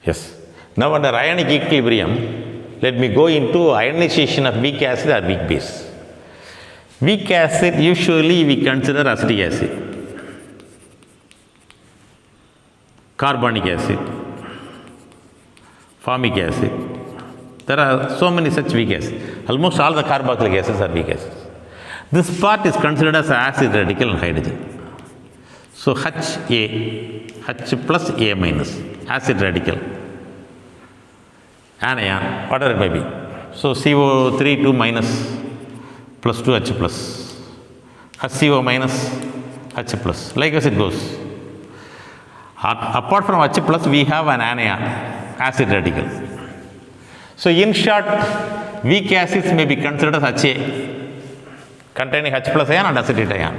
Yes. Now under ionic equilibrium, let me go into ionization of weak acid or weak base. Weak acid usually we consider acetic acid, carbonic acid, formic acid. There are so many such weak acids. Almost all the carboxylic acids are weak acids. This part is considered as acid radical and hydrogen. So Ha, H plus A minus, acid radical, anion, whatever it may be. So CO3 2 minus plus 2H plus, HCO minus H plus, like as it goes. Apart from H plus, we have an anion, acid radical. So in short, weak acids may be considered as HA, containing H plus ion and acetate ion,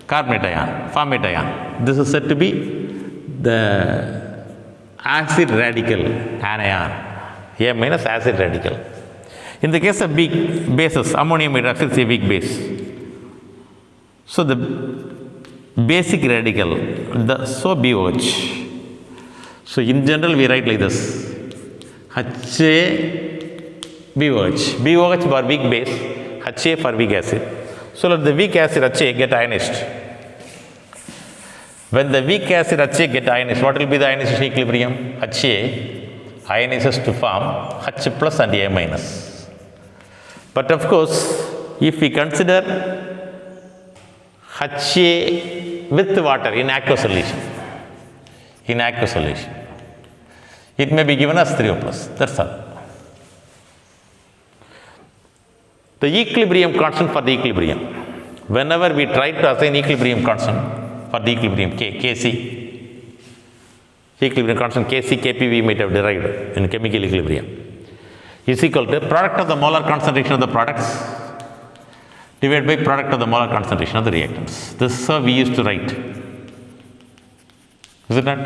carbonate ion, formate ion. This is said to be the acid radical anion, A minus acid radical. In the case of weak bases, ammonium hydroxide is a weak base. So the basic radical, so BOH. So in general we write like this, HA BOH. BOH for weak base, HA for weak acid. So let the weak acid HA get ionized. When the weak acid HA get ionized, what will be the ionization equilibrium? HA ionizes to form H plus and A minus. But of course, if we consider HA with water in aqueous solution, it may be given as 3O plus. That's all. The equilibrium constant for the equilibrium. Whenever we try to assign equilibrium constant for the equilibrium Kc, equilibrium constant Kc, Kp we might have derived in chemical equilibrium, is equal to product of the molar concentration of the products divided by product of the molar concentration of the reactants. This is how we used to write. Is it not?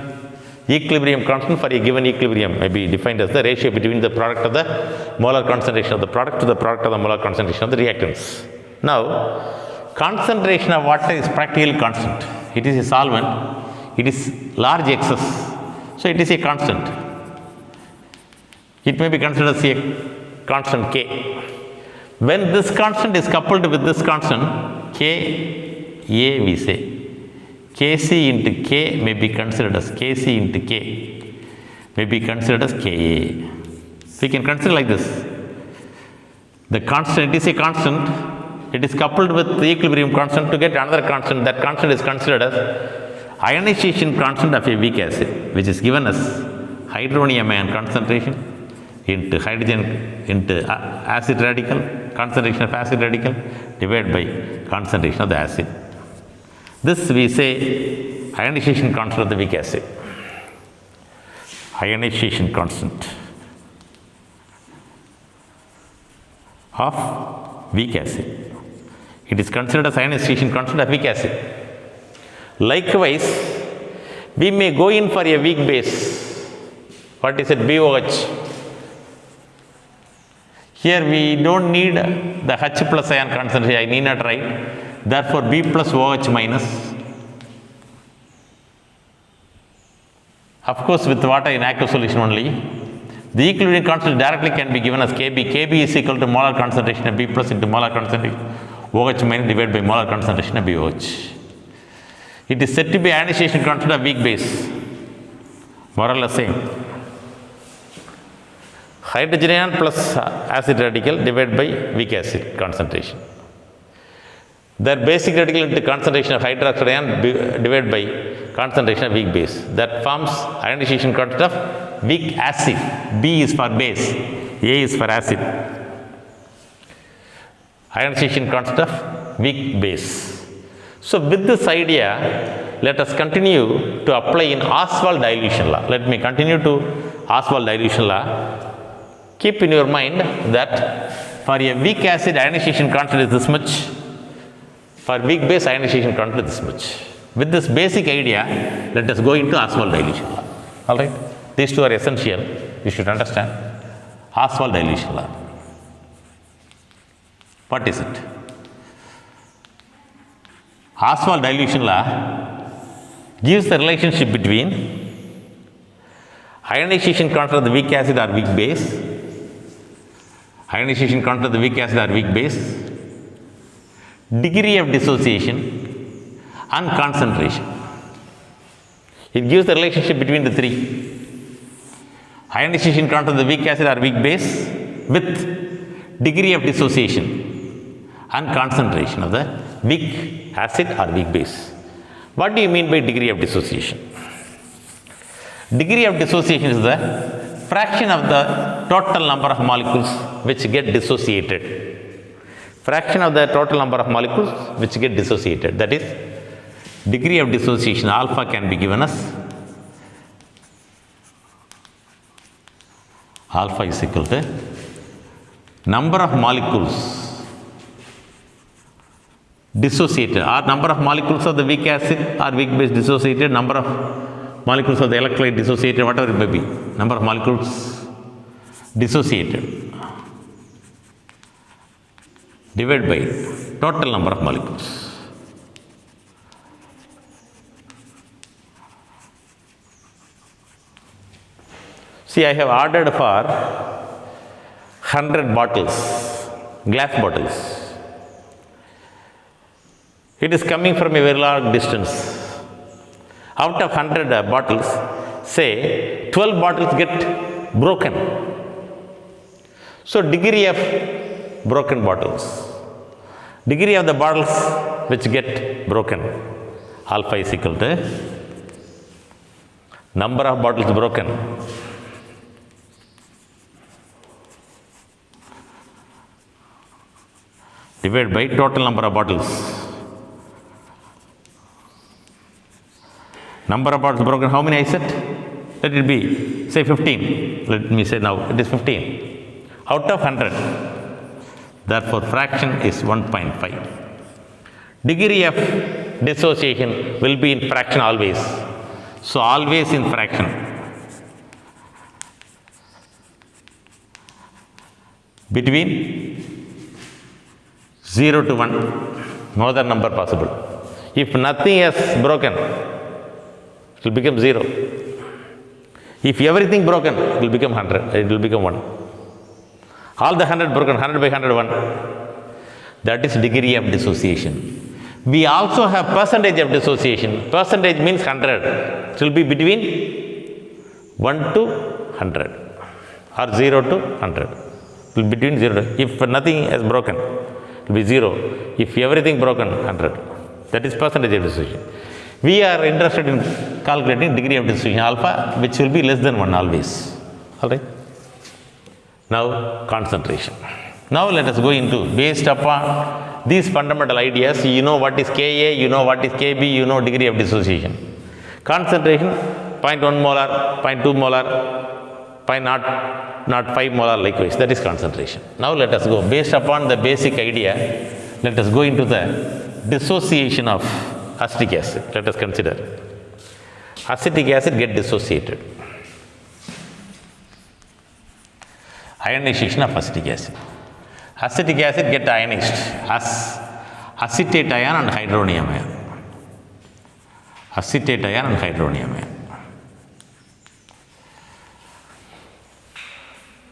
Equilibrium constant for a given equilibrium may be defined as the ratio between the product of the molar concentration of the product to the product of the molar concentration of the reactants. Now, concentration of water is practically constant. It is a solvent. It is large excess. So, it is a constant. It may be considered as a constant K. When this constant is coupled with this constant, K, A we say. Kc into K may be considered as Kc into K, may be considered as Ka. We can consider like this. The constant, it is a constant, it is coupled with the equilibrium constant to get another constant. That constant is considered as ionization constant of a weak acid, which is given as hydronium ion concentration into hydrogen into acid radical, concentration of acid radical divided by concentration of the acid. This we say ionization constant of the weak acid. Ionization constant of weak acid. It is considered as ionization constant of weak acid. Likewise, we may go in for a weak base. What is it? BOH. Here we don't need the H plus ion concentration, I need not write. Therefore, B plus OH minus. Of course, with water in aqueous solution only. The equilibrium constant directly can be given as Kb. Kb is equal to molar concentration of B plus into molar concentration OH minus divided by molar concentration of BOH. It is said to be ionization constant of weak base. More or less same. Hydrogen ion plus acid radical divided by weak acid concentration. Their basic radical into concentration of hydroxide ion divided by concentration of weak base. That forms ionization constant of weak acid. B is for base, A is for acid. Ionization constant of weak base. So with this idea, let us continue to apply in Ostwald dilution law. Let me continue to Ostwald dilution law. Keep in your mind that for a weak acid, ionization constant is this much. For weak base, ionization constant is this much. With this basic idea, let us go into Ostwald dilution law. All right? These two are essential. You should understand. Ostwald dilution law. What is it? Ostwald dilution law gives the relationship between ionization constant of the weak acid or weak base, ionization constant of the weak acid or weak base, degree of dissociation and concentration. It gives the relationship between the three. Ionization constant of the weak acid or weak base with degree of dissociation and concentration of the weak acid or weak base. What do you mean by degree of dissociation? Degree of dissociation is the fraction of the total number of molecules which get dissociated. Fraction of the total number of molecules which get dissociated. That is, degree of dissociation alpha can be given as alpha is equal to number of molecules dissociated, or number of molecules of the weak acid or weak base dissociated, number of molecules of the electrolyte dissociated, whatever it may be, number of molecules dissociated divided by total number of molecules. See, I have ordered for 100 bottles, glass bottles. It is coming from a very large distance. Out of 100 bottles, say 12 bottles get broken. So, degree of broken bottles, degree of the bottles which get broken, alpha is equal to number of bottles broken divided by total number of bottles. Number of bottles broken, how many I said? Let it be, say 15. Let me say now, it is 15. Out of 100. Therefore, fraction is 1.5. Degree of dissociation will be in fraction always. So, always in fraction. Between 0 to 1, more than number possible. If nothing is broken, it will become 0. If everything broken, it will become 100, it will become 1. All the 100 broken, 100 by 100, 1. That is degree of dissociation. We also have percentage of dissociation. Percentage means 100. It will be between 1 to 100 or 0 to 100. It will be between 0 to, if nothing is broken, it will be 0. If everything broken, 100. That is percentage of dissociation. We are interested in calculating degree of dissociation alpha, which will be less than 1 always. Alright. Now, concentration. Now, let us go into, based upon these fundamental ideas, you know what is Ka, you know what is Kb, you know degree of dissociation. Concentration, 0.1 molar, 0.2 molar, 0.05 molar likewise, that is concentration. Now, let us go, based upon the basic idea, let us go into the dissociation of acetic acid. Let us consider. Acetic acid get dissociated. Ionization of acetic acid. Acetic acid get ionized as acetate ion and hydronium ion. Acetate ion and hydronium ion.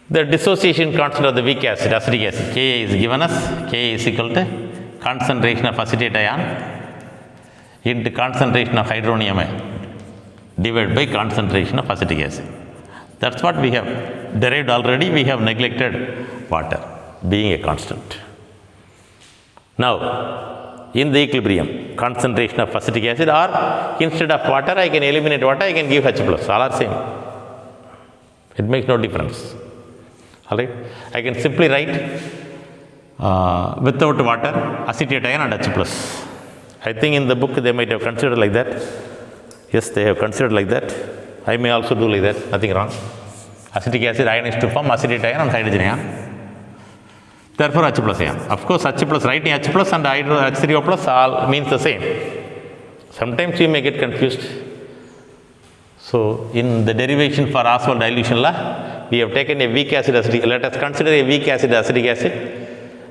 The dissociation constant of the weak acid, acetic acid, Ka is given as Ka is equal to concentration of acetate ion into concentration of hydronium ion divided by concentration of acetic acid. That's what we have derived already. We have neglected water being a constant. Now, in the equilibrium, concentration of acetic acid, or instead of water, I can eliminate water, I can give H plus. All are same. It makes no difference. Alright. I can simply write without water, acetate ion and H plus. I think in the book they might have considered like that. Yes, they have considered like that. I may also do like that, nothing wrong. Acetic acid ionized to form acetate ion and hydrogen ion. Therefore, H plus ion. Of course, H plus, writing H plus and H3O plus all means the same. Sometimes you may get confused. So, in the derivation for Ostwald dilution law, we have taken a weak acid acetic. Let us consider a weak acid acetic acid.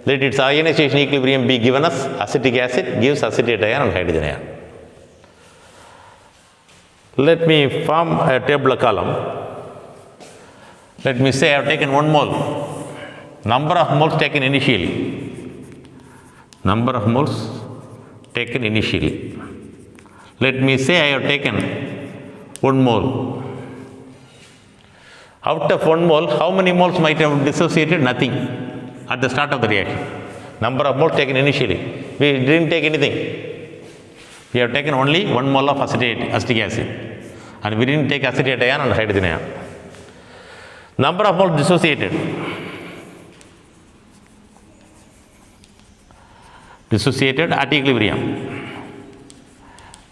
Let its ionization equilibrium be given as acetic acid gives acetate ion and hydrogen ion. Let me form a tabular column. Let me say I have taken 1 mole. Number of moles taken initially. Number of moles taken initially. Let me say I have taken 1 mole. Out of 1 mole, how many moles might have dissociated? Nothing at the start of the reaction. Number of moles taken initially. We didn't take anything. We have taken only 1 mole of acetic acid. And we didn't take acetate ion and hydrogen ion. Number of moles dissociated. Dissociated at equilibrium.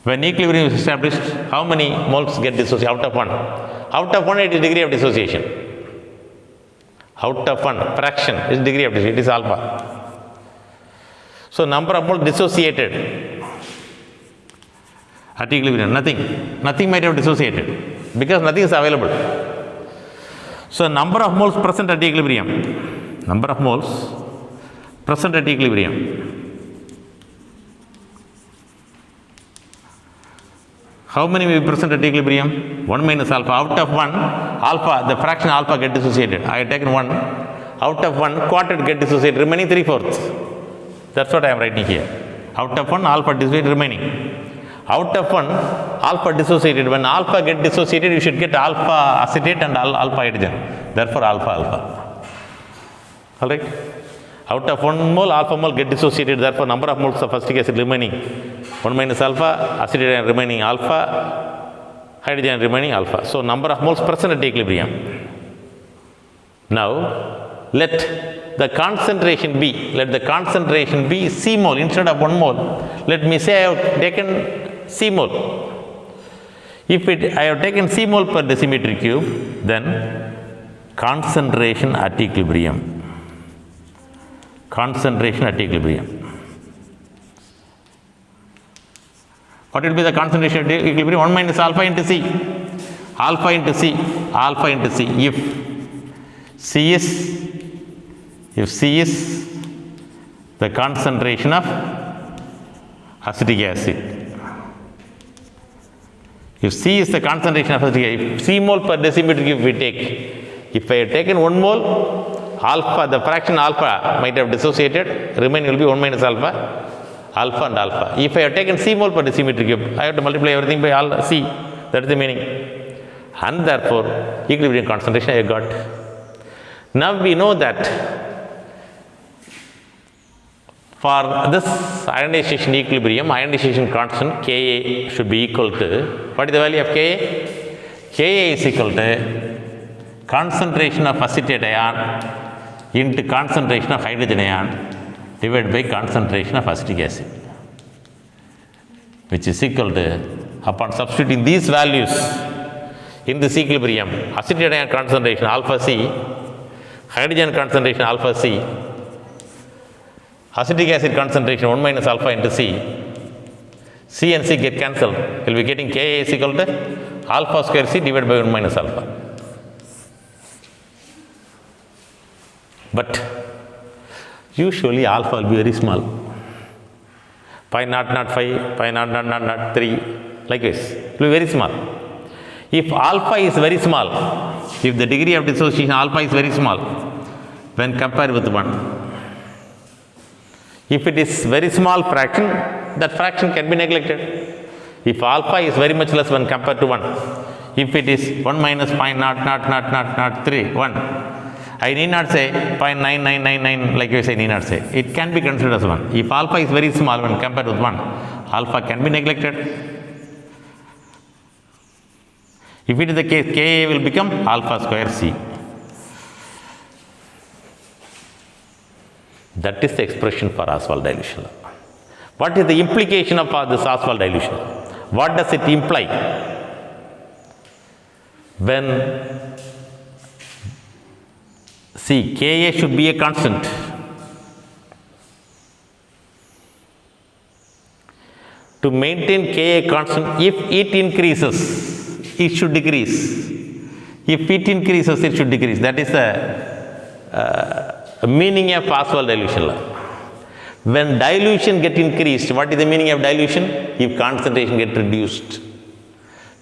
When equilibrium is established, how many moles get dissociated? Out of 1. Out of 1, it is degree of dissociation. Out of 1, fraction is degree of dissociation. It is alpha. So, number of moles dissociated at equilibrium, nothing. Nothing might have dissociated because nothing is available. So, number of moles present at equilibrium. Number of moles present at equilibrium. How many will be present at equilibrium? 1 minus alpha. Out of 1, alpha, the fraction alpha get dissociated. I have taken 1. Out of 1, quarter get dissociated, remaining 3/4. That's what I am writing here. Out of 1, alpha dissociated, remaining. Out of 1, alpha dissociated. When alpha get dissociated, you should get alpha acetate and alpha hydrogen. Therefore, alpha alpha. Alright? Out of 1 mole, alpha mole get dissociated. Therefore, number of moles of acetic acid remaining 1 minus alpha, acetate ion remaining alpha, hydrogen remaining alpha. So, number of moles present at equilibrium. Now, let the concentration be. Let the concentration be C mole instead of 1 mole. Let me say I have taken C mole. If I have taken C mole per decimeter cube, then concentration at equilibrium. Concentration at equilibrium. What will be the concentration at equilibrium? 1 minus alpha into C. Alpha into C. Alpha into C. If C is the concentration of acetic acid. If C is the concentration of acetic acid, if C mole per decimeter cube we take. If I have taken 1 mole, alpha, the fraction alpha might have dissociated, remaining will be 1 minus alpha, alpha and alpha. If I have taken C mole per decimeter cube, I have to multiply everything by C. That is the meaning. And therefore, equilibrium concentration I have got. Now we know that for this ionization equilibrium, ionization constant Ka should be equal to, what is the value of Ka? Ka is equal to concentration of acetate ion into concentration of hydrogen ion divided by concentration of acetic acid, which is equal to, upon substituting these values in this equilibrium, acetate ion concentration alpha C, hydrogen concentration alpha C, acetic acid concentration 1 minus alpha into C, C and C get cancelled. We will be getting Ka is equal to alpha square C divided by 1 minus alpha. But usually alpha will be very small, pi naught naught 5, pi naught naught naught naught 3, like this. It will be very small. If alpha is very small, if the degree of dissociation alpha is very small when compared with 1, if it is very small fraction, that fraction can be neglected. If alpha is very much less when compared to 1, if it is 1 minus pi naught naught naught naught naught 3, 1, I need not say 0.9999 like you say, need not say. It can be considered as 1. If alpha is very small when compared with 1, alpha can be neglected. If it is the case, Ka will become alpha square C. That is the expression for Ostwald dilution law. What is the implication of this Ostwald dilution law? What does it imply? When see, Ka should be a constant. To maintain Ka constant, if it increases, it should decrease. If it increases, it should decrease. That is the meaning of Ostwald dilution law. When dilution get increased, what is the meaning of dilution? If concentration get reduced.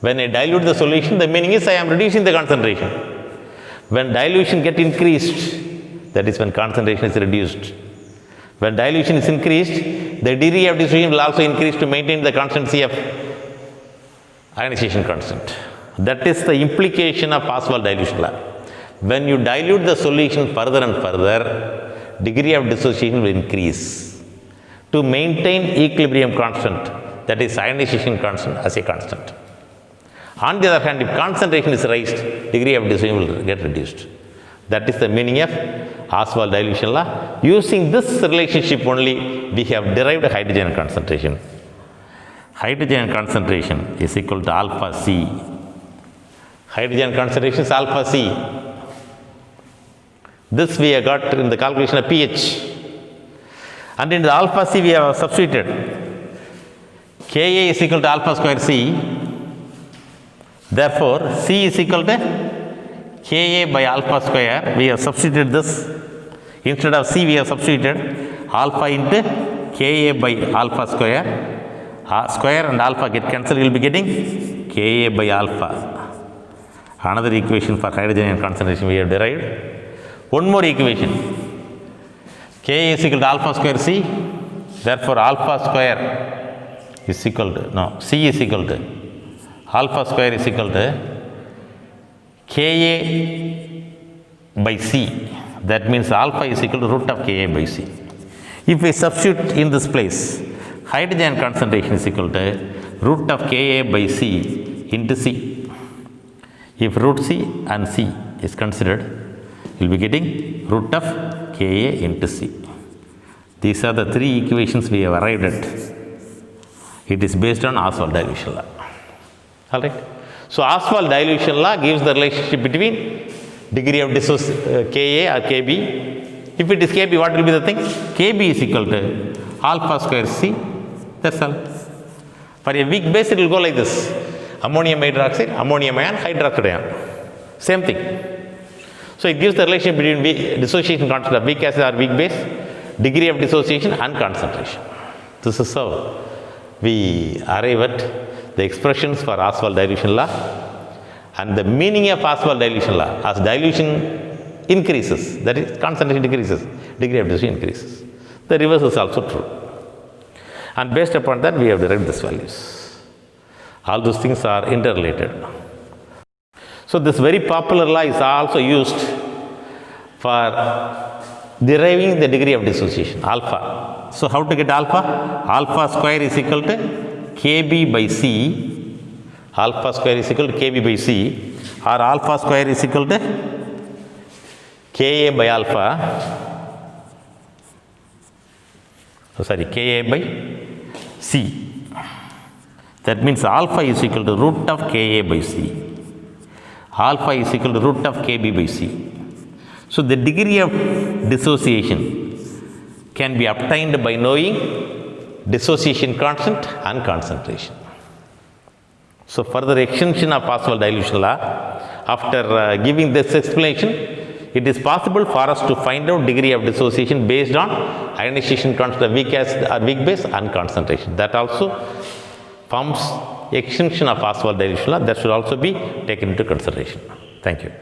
When I dilute the solution, the meaning is I am reducing the concentration. When dilution get increased, that is when concentration is reduced. When dilution is increased, the degree of dissociation will also increase to maintain the constancy of ionization constant. That is the implication of Ostwald dilution law. When you dilute the solution further and further, degree of dissociation will increase to maintain equilibrium constant, that is ionization constant, as a constant. On the other hand, if concentration is raised, degree of dissociation will get reduced. That is the meaning of Ostwald dilution law. Using this relationship only, we have derived hydrogen concentration. Hydrogen concentration is equal to alpha C. Hydrogen concentration is alpha C. This we have got in the calculation of pH. And in the alpha C we have substituted Ka is equal to alpha square C. Therefore, C is equal to Ka by alpha square. We have substituted this. Instead of C we have substituted alpha into Ka by alpha square. Square and alpha get cancelled. You will be getting Ka by alpha. Another equation for hydrogen concentration we have derived. One more equation. Ka is equal to alpha square C. Therefore, alpha square is equal to, C is equal to, alpha square is equal to Ka by C. That means alpha is equal to root of Ka by C. If we substitute in this place, hydrogen concentration is equal to root of Ka by C into C. If root C and C is considered, you will be getting root of Ka into C. These are the three equations we have arrived at. It is based on Ostwald dilution law. All right. So, Ostwald dilution law gives the relationship between degree of dissociation Ka or Kb. If it is Kb, what will be the thing? Kb is equal to alpha square C. That's all. For a weak base, it will go like this: ammonium hydroxide, ammonium ion, hydroxide ion. Same thing. So, it gives the relationship between dissociation constant of weak acid or weak base, degree of dissociation and concentration. This is how we arrive at the expressions for Ostwald dilution law and the meaning of Ostwald dilution law. As dilution increases, that is concentration decreases, degree of dissociation increases. The reverse is also true. And based upon that, we have derived these values. All those things are interrelated. So, this very popular law is also used for deriving the degree of dissociation, alpha. So, how to get alpha? Alpha square is equal to Kb by C. Alpha square is equal to Kb by C, or alpha square is equal to Ka by alpha. Ka by C. That means alpha is equal to root of Ka by C. Alpha is equal to root of Kb by C. So, the degree of dissociation can be obtained by knowing dissociation constant and concentration. So, further extension of Ostwald dilution law, after giving this explanation, it is possible for us to find out degree of dissociation based on ionization constant of weak acid or weak base and concentration. That also forms extension of Ostwald dilution law. That should also be taken into consideration. Thank you.